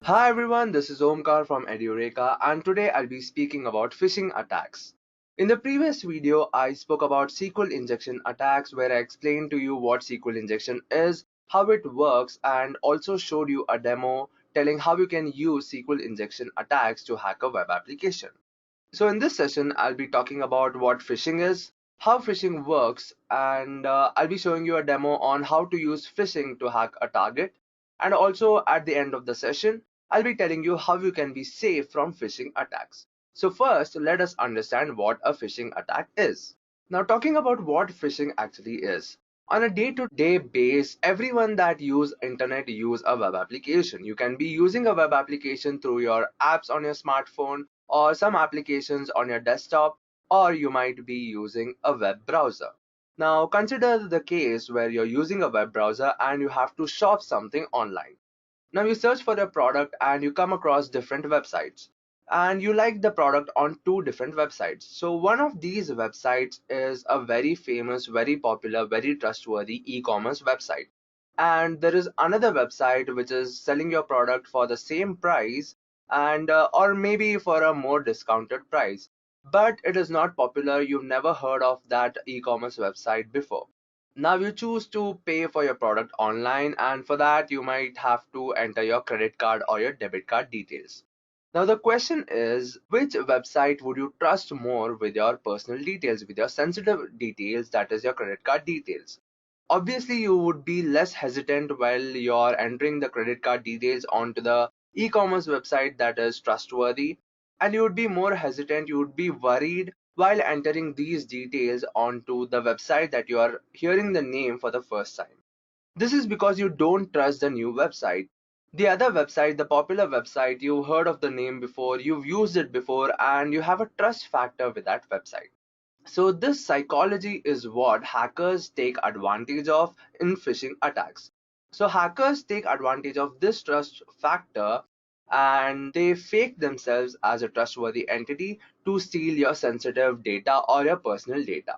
Hi everyone, this is Omkar from Edureka and today I'll be speaking about phishing attacks. In the previous video, I spoke about SQL injection attacks where I explained to you what SQL injection is, how it works, and also showed you a demo telling how you can use SQL injection attacks to hack a web application. So in this session, I'll be talking about what phishing is, how phishing works, and I'll be showing you a demo on how to use phishing to hack a target. And also at the end of the session, I'll be telling you how you can be safe from phishing attacks. So first, let us understand what a phishing attack is. Now talking about what phishing actually is. On a day-to-day base, everyone that use internet use a web application. You can be using a web application through your apps on your smartphone or some applications on your desktop, or you might be using a web browser. Now consider the case where you're using a web browser and you have to shop something online. Now you search for a product and you come across different websites and you like the product on two different websites. So one of these websites is a very famous, very popular, very trustworthy e-commerce website. And there is another website which is selling your product for the same price and or maybe for a more discounted price. But it is not popular. You've never heard of that e-commerce website before. Now you choose to pay for your product online, and for that you might have to enter your credit card or your debit card details. Now the question is, which website would you trust more with your personal details, with your sensitive details, that is your credit card details? Obviously, you would be less hesitant while you're entering the credit card details onto the e-commerce website that is trustworthy, and you would be more hesitant, you would be worried while entering these details onto the website that you are hearing the name for the first time. This is because you don't trust the new website. The other website, the popular website, you heard of the name before, you've used it before, and you have a trust factor with that website. So this psychology is what hackers take advantage of in phishing attacks. So hackers take advantage of this trust factor and they fake themselves as a trustworthy entity to steal your sensitive data or your personal data.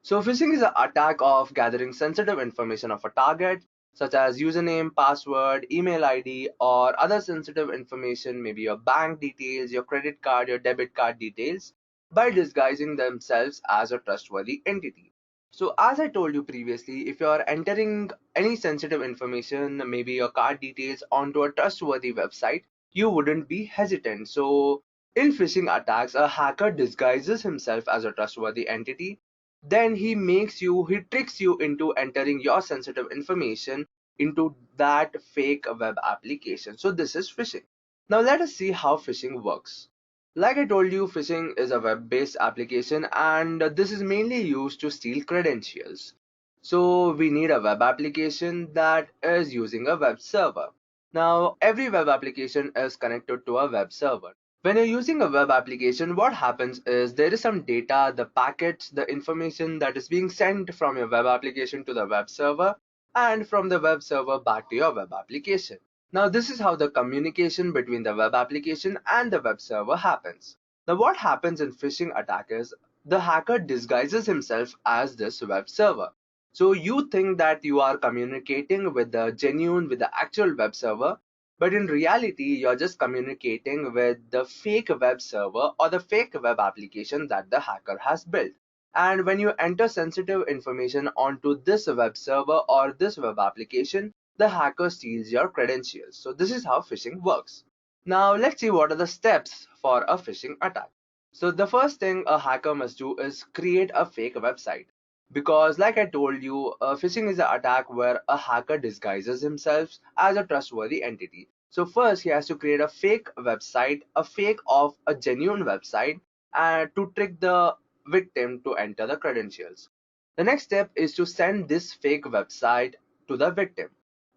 So phishing is an attack of gathering sensitive information of a target, such as username, password, email ID, or other sensitive information, maybe your bank details, your credit card, your debit card details, by disguising themselves as a trustworthy entity. So as I told you previously, if you are entering any sensitive information, maybe your card details, onto a trustworthy website, you wouldn't be hesitant. So in phishing attacks, a hacker disguises himself as a trustworthy entity, then he tricks you into entering your sensitive information into that fake web application. So this is phishing. Now let us see how phishing works. Like I told you, phishing is a web-based application and this is mainly used to steal credentials. So we need a web application that is using a web server. Now every web application is connected to a web server. When you're using a web application, what happens is there is some data, the packets, the information that is being sent from your web application to the web server and from the web server back to your web application. Now this is how the communication between the web application and the web server happens. Now what happens in phishing attack is the hacker disguises himself as this web server. So you think that you are communicating with with the actual web server, but in reality, you're just communicating with the fake web server or the fake web application that the hacker has built. And when you enter sensitive information onto this web server or this web application, the hacker steals your credentials. So this is how phishing works. Now let's see what are the steps for a phishing attack. So the first thing a hacker must do is create a fake website. Because like I told you, phishing is an attack where a hacker disguises himself as a trustworthy entity. So first he has to create a fake website, a fake of a genuine website, and to trick the victim to enter the credentials. The next step is to send this fake website to the victim.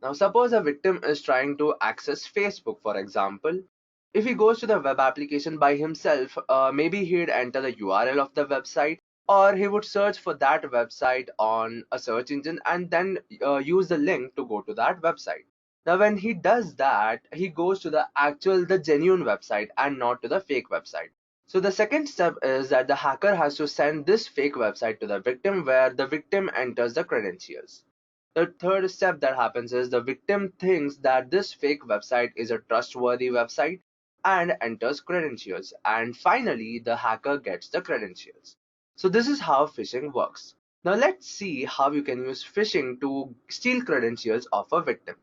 Now suppose a victim is trying to access Facebook, for example. If he goes to the web application by himself, maybe he'd enter the URL of the website, or he would search for that website on a search engine and then use the link to go to that website. Now when he does that, he goes to the genuine website and not to the fake website. So the second step is that the hacker has to send this fake website to the victim where the victim enters the credentials. The third step that happens is the victim thinks that this fake website is a trustworthy website and enters credentials. And finally, the hacker gets the credentials. So this is how phishing works. Now let's see how you can use phishing to steal credentials of a victim.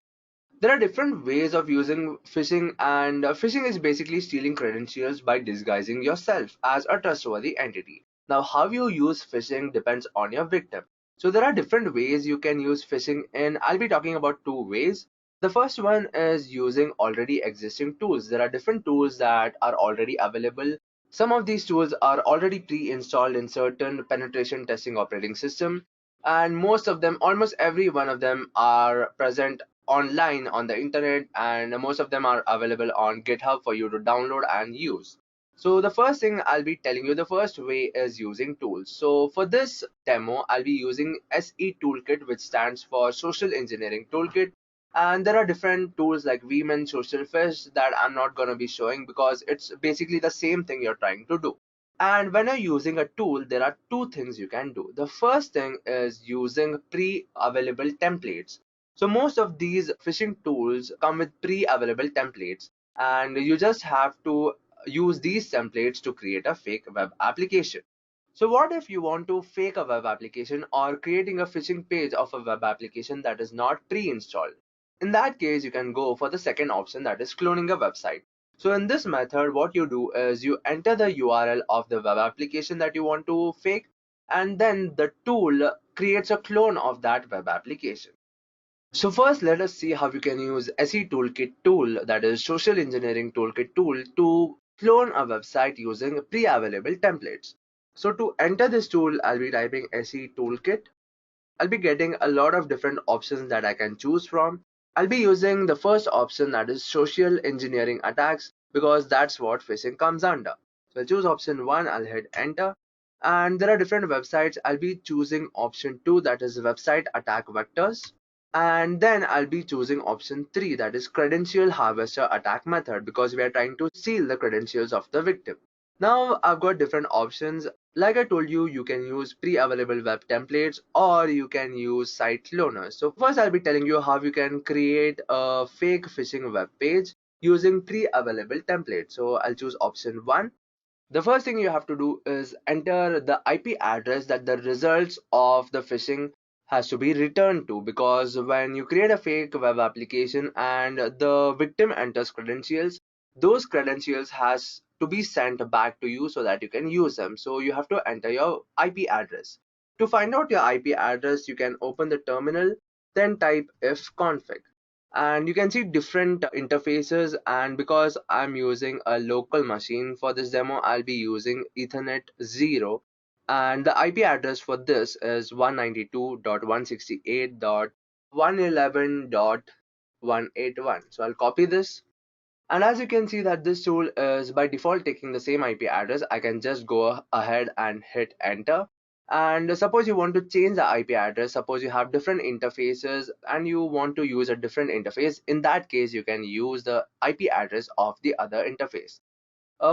There are different ways of using phishing, and phishing is basically stealing credentials by disguising yourself as a trustworthy entity. Now, how you use phishing depends on your victim. So there are different ways you can use phishing in. I'll be talking about two ways. The first one is using already existing tools. There are different tools that are already available. Some of these tools are already pre-installed in certain penetration testing operating system, and most of them, almost every one of them, are present online on the internet, and most of them are available on GitHub for you to download and use. So the first thing I'll be telling you, the first way is using tools. So for this demo, I'll be using SE Toolkit, which stands for Social Engineering Toolkit. And there are different tools like vmin, Social Fish, that I'm not going to be showing because it's basically the same thing you're trying to do. And when you're using a tool, there are two things you can do. The first thing is using pre-available templates. So most of these phishing tools come with pre-available templates, and you just have to use these templates to create a fake web application. So what if you want to fake a web application or creating a phishing page of a web application that is not pre-installed? In that case, you can go for the second option, that is cloning a website. So in this method, what you do is you enter the URL of the web application that you want to fake, and then the tool creates a clone of that web application. So first, let us see how you can use SE Toolkit tool, that is Social Engineering Toolkit tool, to clone a website using pre-available templates. So to enter this tool, I'll be typing SE Toolkit. I'll be getting a lot of different options that I can choose from. I'll be using the first option, that is Social Engineering Attacks, because that's what phishing comes under. So I'll choose option 1, I'll hit enter. And there are different websites. I'll be choosing option 2, that is Website Attack Vectors. And then I'll be choosing option 3, that is Credential Harvester Attack Method, because we are trying to steal the credentials of the victim. Now I've got different options. Like I told you, you can use pre-available web templates or you can use site cloners. So first I'll be telling you how you can create a fake phishing web page using pre-available templates. So I'll choose option 1. The first thing you have to do is enter the IP address that the results of the phishing has to be returned to, because when you create a fake web application and the victim enters credentials, those credentials has to be sent back to you so that you can use them. So you have to enter your IP address. To find out your IP address, you can open the terminal, then type ifconfig, and you can see different interfaces. And because I'm using a local machine for this demo, I'll be using Ethernet 0, and the IP address for this is 192.168.111.181. So I'll copy this, and as you can see that this tool is by default taking the same IP address. I can just go ahead and hit enter. And suppose you want to change the IP address, suppose you have different interfaces and you want to use a different interface, in that case you can use the IP address of the other interface.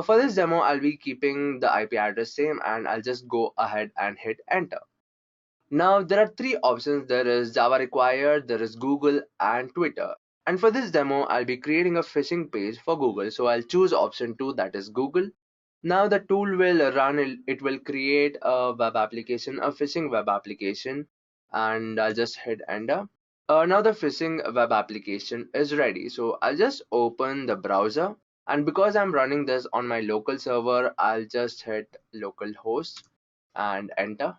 For this demo, I'll be keeping the IP address same, and I'll just go ahead and hit enter. Now there are three options. There is Java required, there is Google, and Twitter. And for this demo, I'll be creating a phishing page for Google. So I'll choose option 2, that is Google. Now the tool will run, it will create a web application, a phishing web application, and I'll just hit enter. Now the phishing web application is ready. So I'll just open the browser, and because I'm running this on my local server, I'll just hit localhost and enter.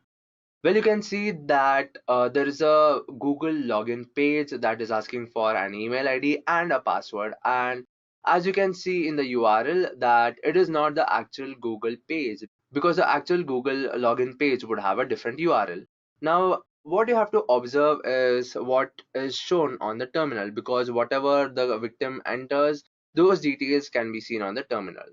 Well, you can see that there is a Google login page that is asking for an email ID and a password. And as you can see in the URL, that it is not the actual Google page, because the actual Google login page would have a different URL. Now, what you have to observe is what is shown on the terminal, because whatever the victim enters, those details can be seen on the terminal.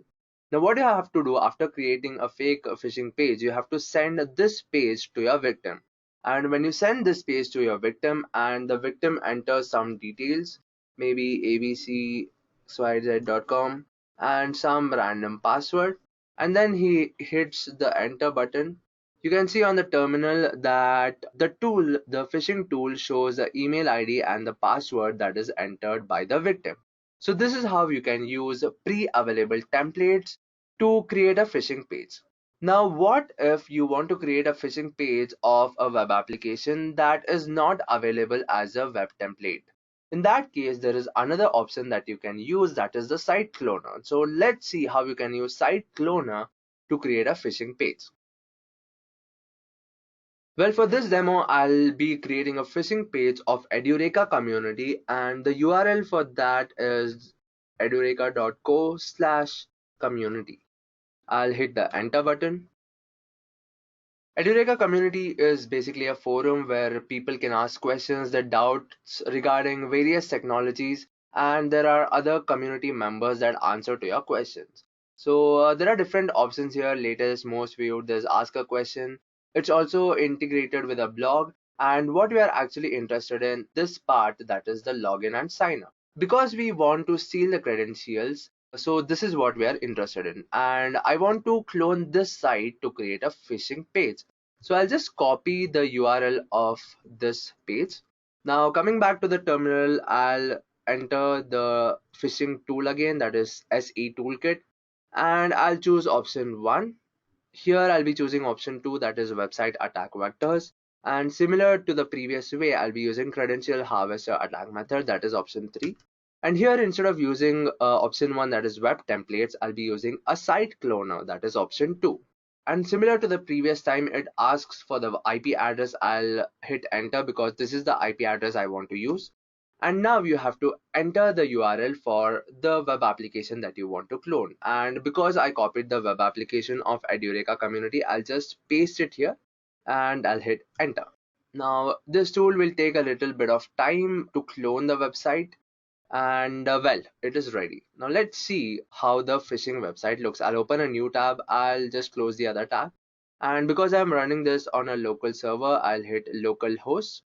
Now what you have to do after creating a fake phishing page, you have to send this page to your victim. And when you send this page to your victim and the victim enters some details, maybe abcxyz.com and some random password, and then he hits the enter button, You can see on the terminal that the phishing tool shows the email ID and the password that is entered by the victim. So this is how you can use pre-available templates to create a phishing page. Now, what if you want to create a phishing page of a web application that is not available as a web template? In that case, there is another option that you can use, that is the site cloner. So let's see how you can use site cloner to create a phishing page. Well, for this demo, I'll be creating a phishing page of Edureka community, and the URL for that is edureka.co/community. I'll hit the enter button. Edureka community is basically a forum where people can ask questions, their doubts regarding various technologies, and there are other community members that answer to your questions. So there are different options here. Latest, most viewed, there's ask a question. It's also integrated with a blog, and what we are actually interested in this part, that is the login and sign up, because we want to steal the credentials. So this is what we are interested in, and I want to clone this site to create a phishing page. So I'll just copy the URL of this page. Now coming back to the terminal, I'll enter the phishing tool again, that is SE toolkit, and I'll choose option 1. Here I'll be choosing option 2, that is website attack vectors, and similar to the previous way, I'll be using credential harvester attack method, that is option 3. And here, instead of using option 1, that is web templates, I'll be using a site cloner, that is option 2. And similar to the previous time, it asks for the IP address. I'll hit enter because this is the IP address I want to use. And now you have to enter the URL for the web application that you want to clone. And because I copied the web application of Edureka community, I'll just paste it here and I'll hit enter. Now this tool will take a little bit of time to clone the website, and well, it is ready. Now let's see how the phishing website looks. I'll open a new tab. I'll just close the other tab, and because I'm running this on a local server, I'll hit localhost.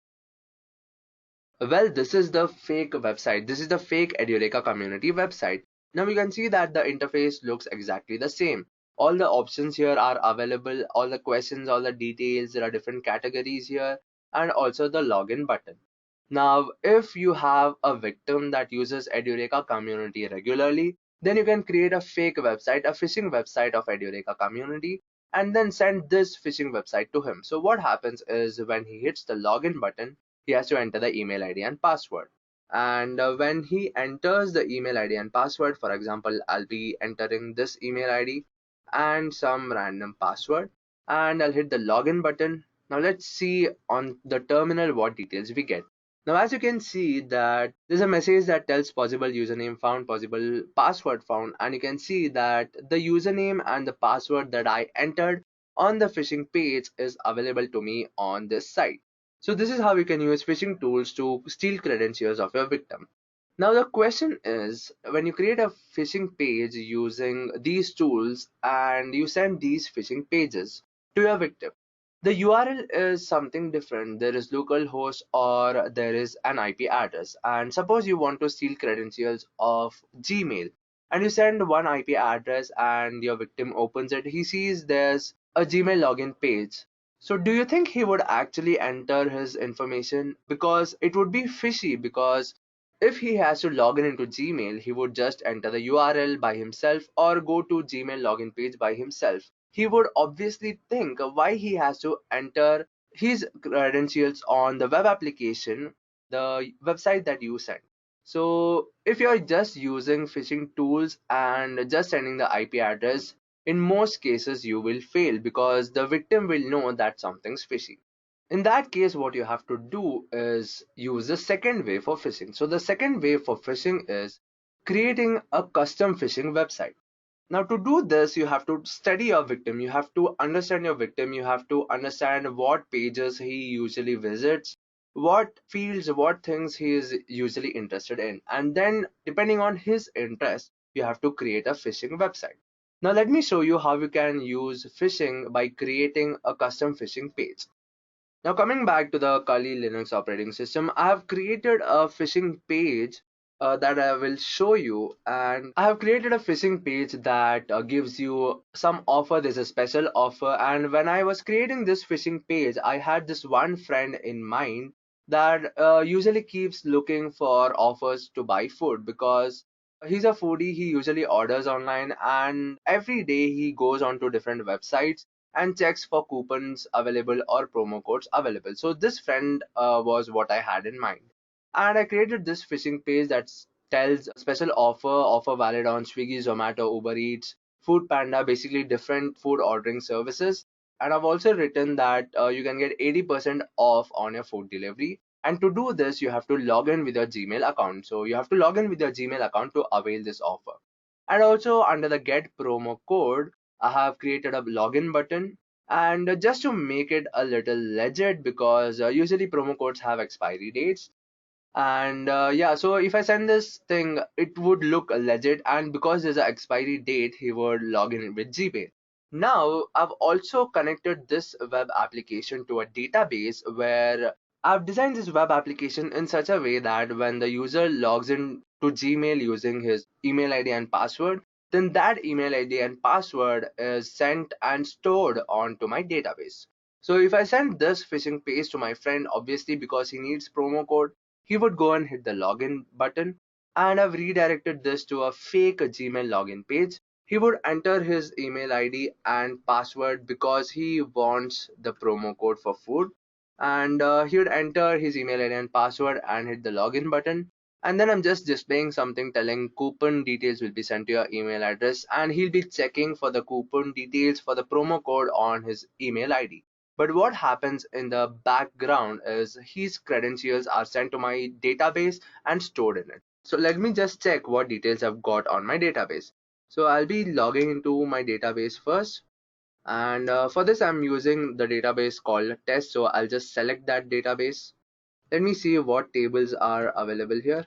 Well, this is the fake website. This is the fake Edureka community website. Now you can see that the interface looks exactly the same. All the options here are available, all the questions, all the details, there are different categories here, and also the login button. Now, if you have a victim that uses Edureka community regularly, then you can create a fake website, a phishing website of Edureka community, and then send this phishing website to him. So what happens is when he hits the login button, he has to enter the email ID and password. And when he enters the email ID and password, for example, I'll be entering this email ID and some random password, and I'll hit the login button. Now let's see on the terminal what details we get. Now as you can see that there's a message that tells possible username found, possible password found, and you can see that the username and the password that I entered on the phishing page is available to me on this site. So this is how you can use phishing tools to steal credentials of your victim. Now the question is, when you create a phishing page using these tools and you send these phishing pages to your victim, the URL is something different. There is localhost or there is an IP address. And suppose you want to steal credentials of Gmail and you send one IP address and your victim opens it. He sees there's a Gmail login page. So do you think he would actually enter his information? Because it would be fishy, because if he has to log in into Gmail, he would just enter the URL by himself or go to Gmail login page by himself. He would obviously think why he has to enter his credentials on the web application, the website that you sent. So if you're just using phishing tools and just sending the IP address, in most cases you will fail because the victim will know that something's fishy. In that case, what you have to do is use the second way for phishing. So the second way for phishing is creating a custom phishing website. Now to do this, you have to study your victim, you have to understand your victim, you have to understand what pages he usually visits, what fields, what things he is usually interested in, and then depending on his interest, you have to create a phishing website. Now let me show you how you can use phishing by creating a custom phishing page. Now coming back to the Kali Linux operating system, I have created a phishing page that I will show you. And I have created a phishing page that gives you some offer. There's a special offer, and when I was creating this phishing page, I had this one friend in mind that usually keeps looking for offers to buy food, because he's a foodie. He usually orders online, and every day he goes on to different websites and checks for coupons available or promo codes available. So this friend was what I had in mind, and I created this phishing page that tells special offer valid on Swiggy, Zomato, Uber Eats, Food Panda, basically different food ordering services. And I've also written that you can get 80% off on your food delivery. And to do this, you have to log in with your Gmail account. So you have to log in with your Gmail account to avail this offer. And also under the get promo code, I have created a login button. And just to make it a little legit, because usually promo codes have expiry dates, and yeah, so if I send this thing, it would look legit, and because there's an expiry date, he would log in with Gmail. Now I've also connected this web application to a database, where I've designed this web application in such a way that when the user logs in to Gmail using his email ID and password, then that email ID and password is sent and stored onto my database. So if I send this phishing page to my friend, obviously because he needs promo code, he would go and hit the login button, and I've redirected this to a fake Gmail login page. He would enter his email ID and password because he wants the promo code for food, and he would enter his email ID and password and hit the login button. And then I'm just displaying something telling coupon details will be sent to your email address, and he'll be checking for the coupon details for the promo code on his email ID. But what happens in the background is his credentials are sent to my database and stored in it. So let me just check what details I've got on my database. So I'll be logging into my database first. And for this, I'm using the database called test. So I'll just select that database. Let me see what tables are available here.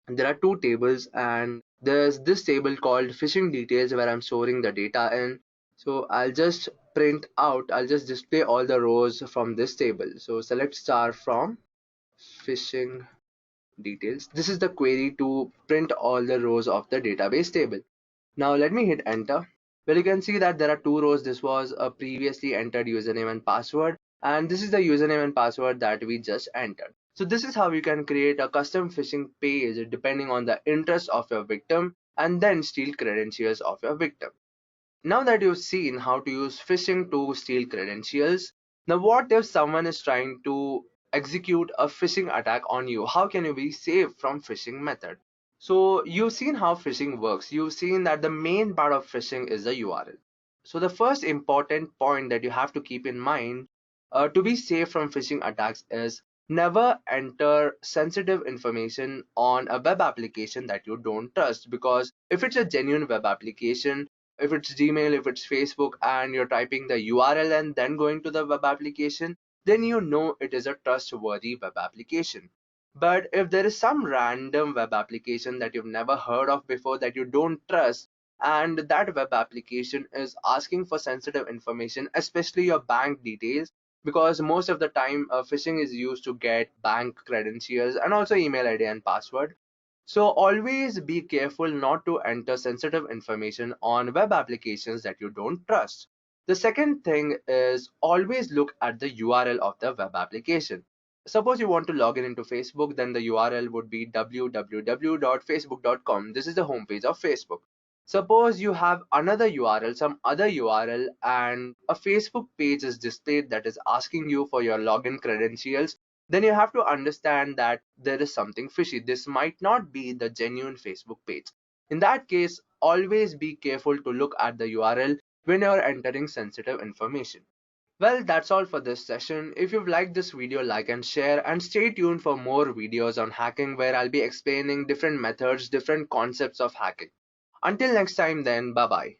And there are two tables, and there's this table called phishing details where I'm storing the data in. So I'll just display all the rows from this table. So select star from phishing details. This is the query to print all the rows of the database table. Now let me hit enter. Well, you can see that there are two rows. This was a previously entered username and password, and this is the username and password that we just entered. So this is how you can create a custom phishing page depending on the interest of your victim, and then steal credentials of your victim. Now that you've seen how to use phishing to steal credentials, now what if someone is trying to execute a phishing attack on you? How can you be safe from phishing method? So you've seen how phishing works. You've seen that the main part of phishing is the URL. So the first important point that you have to keep in mind to be safe from phishing attacks is never enter sensitive information on a web application that you don't trust, because if it's a genuine web application, if it's Gmail, if it's Facebook, and you're typing the URL and then going to the web application, then you know it is a trustworthy web application. But if there is some random web application that you've never heard of before, that you don't trust, and that web application is asking for sensitive information, especially your bank details, because most of the time phishing is used to get bank credentials and also email ID and password. So always be careful not to enter sensitive information on web applications that you don't trust. The second thing is always look at the URL of the web application. Suppose you want to log in into Facebook, then the URL would be www.facebook.com. This is the homepage of Facebook. Suppose you have another URL, some other URL, and a Facebook page is displayed that is asking you for your login credentials, then you have to understand that there is something fishy. This might not be the genuine Facebook page. In that case, always be careful to look at the URL when you're entering sensitive information. Well, that's all for this session. If you've liked this video, like and share, and stay tuned for more videos on hacking where I'll be explaining different methods, different concepts of hacking. Until next time then, bye bye.